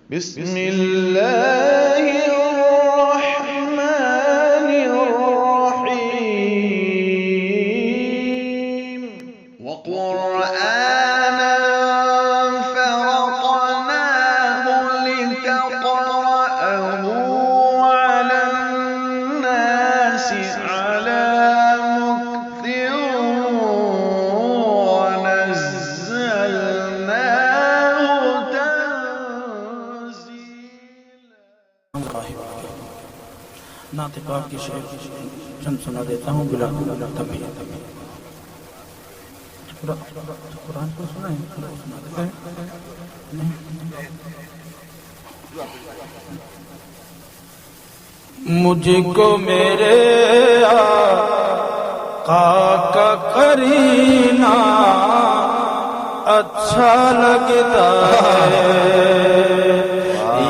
بسم الله الرحمن الرحيم وقرآنا فرقناه لتقرأه على الناس على مكث ونزلناه تنزيلا. نعت پاک کی شعر چند سنا دیتا ہوں بلا تنبیہ. قرآن کو سنا ہے سنا دیتا ہے. مجھ کو میرے آقا کا قرینہ اچھا لگتا ہے.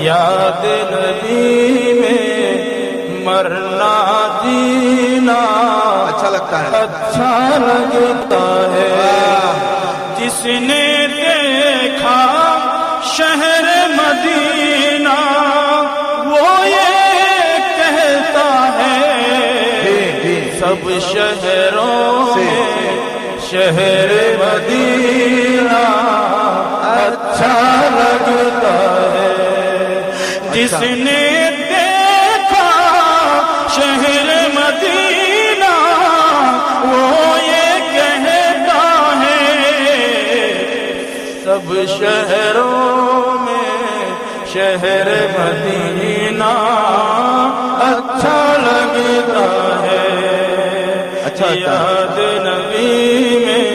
یاد نبی میں مرنا جینا اچھا لگتا ہے. اچھا لگتا ہے. جس نے دیکھا شہر مدینہ وہ یہ کہتا ہے سب شہروں میں شہر مدینہ اچھا لگتا ہے. جس نے دیکھا شہر مدینہ وہ یہ کہتا ہے سب شہروں میں شہر مدینہ اچھا لگتا ہے. یاد نبی میں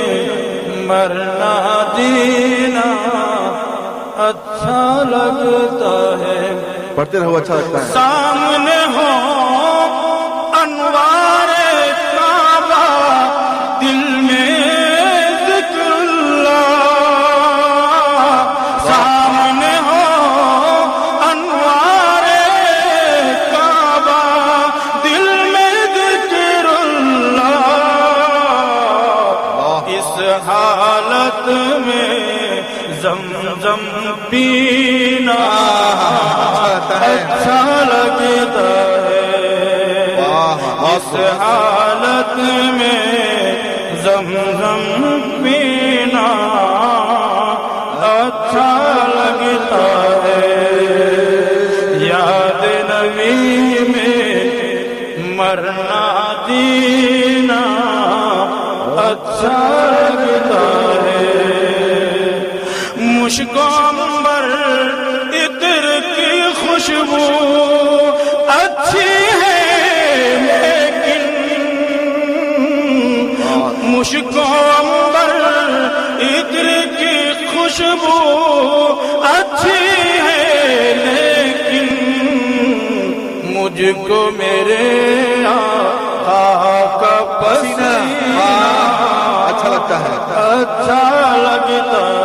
مرنا جینا اچھا لگتا ہے. پڑھتے رہو اچھا لگتا ہے. سامنے ہو انوار کعبہ دل میں ذکر اللہ. سامنے ہو انوار کعبہ دل میں ذکر اللہ. اس حالت میں زمزم پینا اچھا لگتا ہے. اس حالت میں زمزم پینا اچھا لگتا ہے. یاد نبی میں مرنا جینا اچھا لگتا ہے. مشک عنبر عطر کی خوشبو اچھی ہے لیکن مشک عنبر عطر کی خوشبو اچھی ہے لیکن مجھ کو میرے آقا کا پسینہ اچھا لگتا ہے. اچھا لگتا ہے.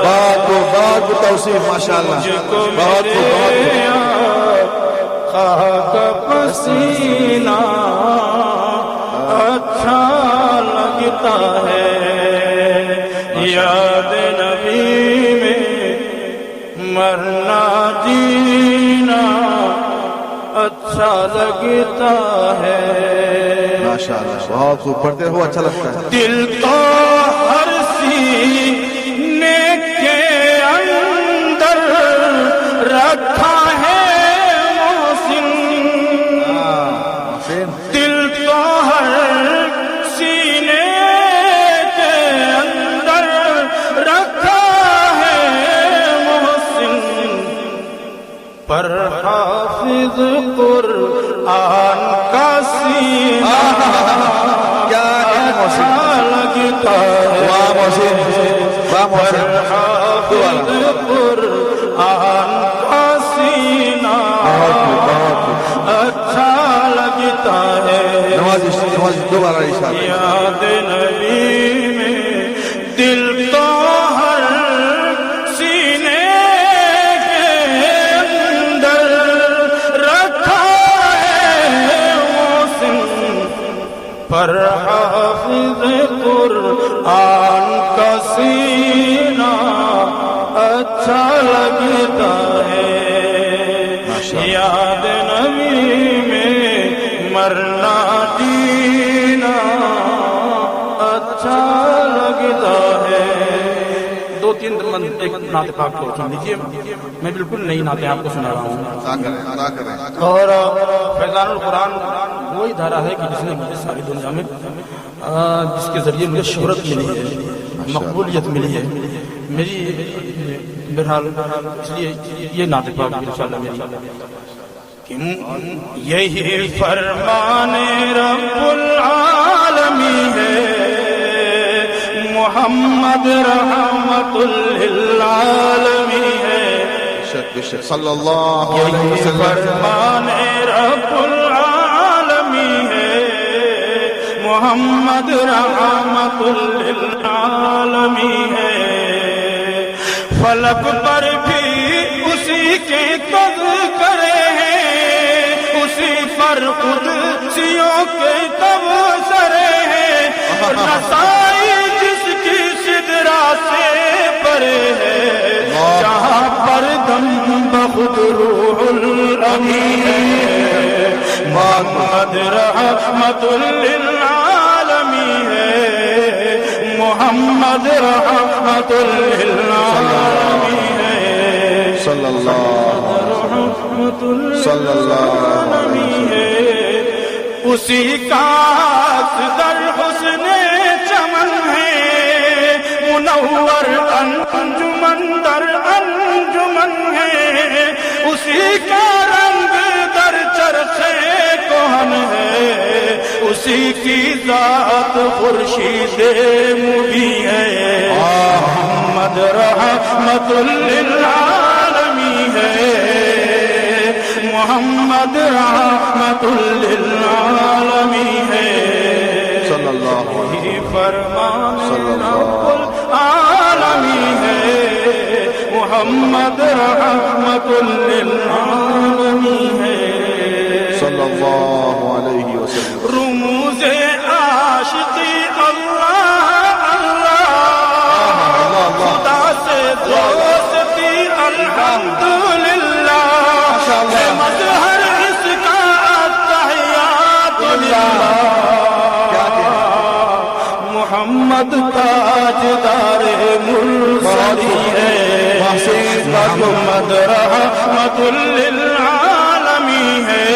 بہت توصیف ماشاءاللہ. مجھ کو میرے آقا کا پسینہ اچھا لگتا ہے. یاد نبی میں مرنا جینا اچھا لگتا ہے. ماشاءاللہ بہت خوب. پڑھتے رہو اچھا لگتا ہے. دل تو ہر سینے کے اندر رکھا ہے محسن. دل تو ہر سینے کے اندر رکھا ہے محسن. پر حافظ قرآن کا سینہ اچھا لگتا ہے. پر حافظ قرآن کا سینہ اچھا لگتا ہے. یاد نبی میں دل تو ہر سینے کے اندر رکھا ہے محسن. پر حافظ قرآن کا سینہ اچھا لگتا ہے. کرنا جینا اچھا لگتا ہے. دو تین ایک نعت پاک کو سن لیجیے. میں بالکل نئی نعتیں آپ کو سنا رہا ہوں. ادا کریں. اور فیضان القرآن وہی دھارا ہے کہ جس نے مجھے ساری دنیا میں جس کے ذریعے مجھے شہرت ملی ہے, مقبولیت ملی ہے. میری بہرحال اس لیے یہ نعت پاک انشاءاللہ میری کہ یہی فرمان رب العالمین ہے, محمد رحمت للعالمین ہے. صلی اللہ علیہ یہی وسلم. فرمان رب العالمین ہے, محمد رحمت للعالمین ہے. فلک پر بھی اسی کے تذکرے ہیں, اسی پر قدسیوں کے تبصرے ہیں. رسائی جس کی سدرا سے پرے ہے, جہاں پر دم بخود روح الامین ہے. محمد رحمت للعالمین ہے, محمد رحمت للعالمین ہے. صلی اللہ صلی اللہ ہے. اسی کا در حسن چمن ہے, منور انجمن در انجمن ہے. اسی کا رنگ در چرخے کہن ہے, اسی کی ذات خورشید مبیں ہے. محمد رحمت للعالمین ہے, محمد رحمت للعالمین ہے. صلی اللہ یہی فرمان رب العالمین ہے, محمد رحمت للعالمین ہے. صلی اللہ علیہ وسلم. رموز عاشقی اللہ اللہ, خدا سے دوستی الحمدللہ, مظہر اس کا التحیات للہ. محمد تاجدار مرسلی ہے, محمد رحمت للعالمین ہے.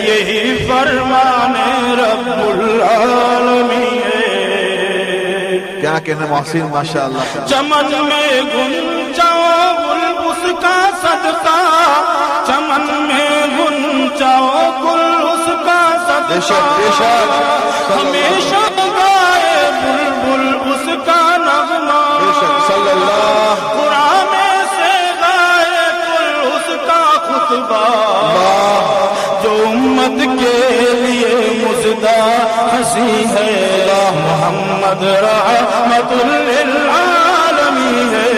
یہی فرمان رب العالمین ہے. کیا کہنا محسن ماشاءاللہ. چمن میں گنجاؤ گل اس کا صدقہ, چمن میں گنجاؤ گل اس کا صدقہ. ہمیشہ گائے بلبل اس کا نغمہ. صلی اللہ. قرآن سے گائے کل اس کا خطبہ, جو امت کے لیے مزدہ ہنسی ہے. محمد رحمت للعالمین ہے,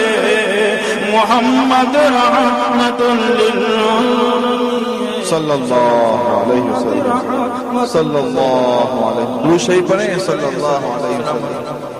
محمد رحمت للعالمین. صلی اللہ علیہ وسلم. صلی اللہ علیہ وسلم. دو شہی پڑھیں. صلی اللہ علیہ وسلم.